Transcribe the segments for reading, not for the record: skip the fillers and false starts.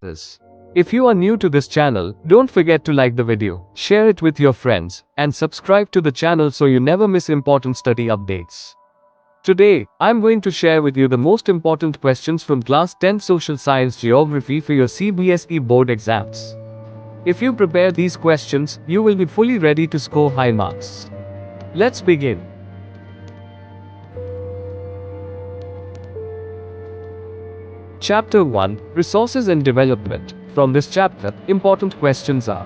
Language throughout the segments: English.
This. If you are new to this channel, don't forget to like the video, share it with your friends, and subscribe to the channel so you never miss important study updates. Today, I'm going to share with you the most important questions from Class 10 Social Science Geography for your CBSE Board Exams. If you prepare these questions, you will be fully ready to score high marks. Let's begin. Chapter 1, Resources and Development. From this chapter, important questions are: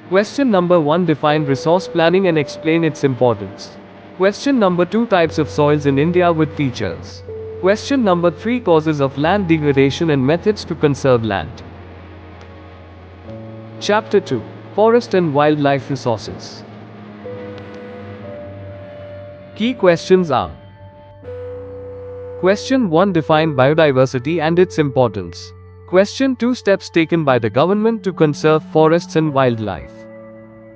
Question number 1, define resource planning and explain its importance. Question number 2, types of soils in India with features. Question number 3, causes of land degradation and methods to conserve land. Chapter 2, Forest and Wildlife Resources. Key questions are: Question 1, define biodiversity and its importance. Question 2, steps taken by the government to conserve forests and wildlife.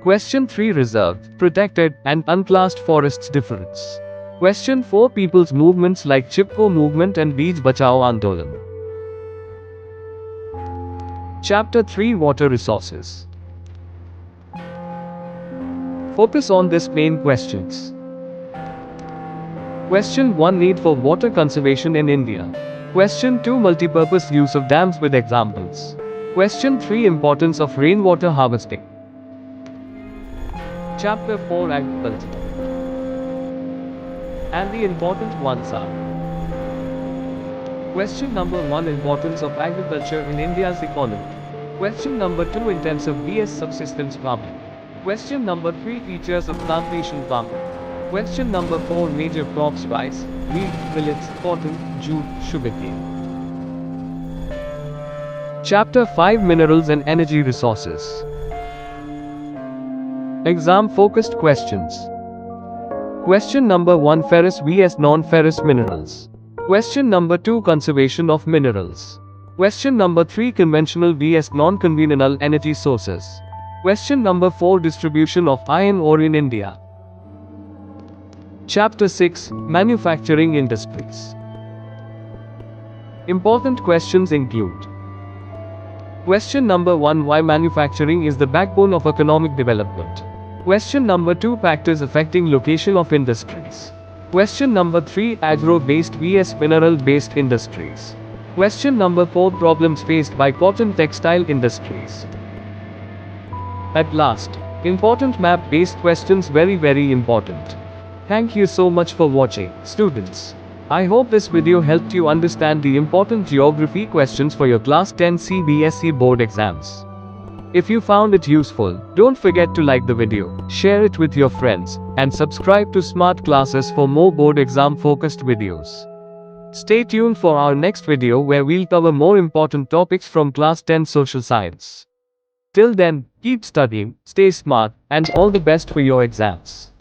Question 3, reserved, protected, and unclassed forests difference. Question 4, people's movements like Chipko movement and Beej Bachao Andolan. Chapter 3, water resources. Focus on these main questions. Question 1, need for water conservation in India. Question 2, multipurpose use of dams with examples. Question 3, importance of rainwater harvesting. Chapter 4, agriculture. And the important ones are: Question number 1, importance of agriculture in India's economy. Question number 2, intensive vs subsistence farming. Question number 3, features of plantation farming. Question number 4, major crops: rice, wheat, millets, cotton, jute, sugarcane. Chapter 5, Minerals and Energy Resources. Exam focused questions. Question number 1, ferrous vs non-ferrous minerals. Question number 2, conservation of minerals. Question number 3, conventional vs non-conventional energy sources. Question number 4, distribution of iron ore in India. Chapter 6, Manufacturing Industries. Important questions include: Question number 1, why manufacturing is the backbone of economic development. Question number 2, factors affecting location of industries. Question number 3, agro-based vs mineral-based industries. Question number 4, problems faced by cotton textile industries. At last, important map-based questions, very important. Thank you so much for watching, students. I hope this video helped you understand the important geography questions for your Class 10 CBSE Board Exams. If you found it useful, don't forget to like the video, share it with your friends, and subscribe to Smart Classes for more board exam focused videos. Stay tuned for our next video where we'll cover more important topics from Class 10 Social Science. Till then, keep studying, stay smart, and all the best for your exams.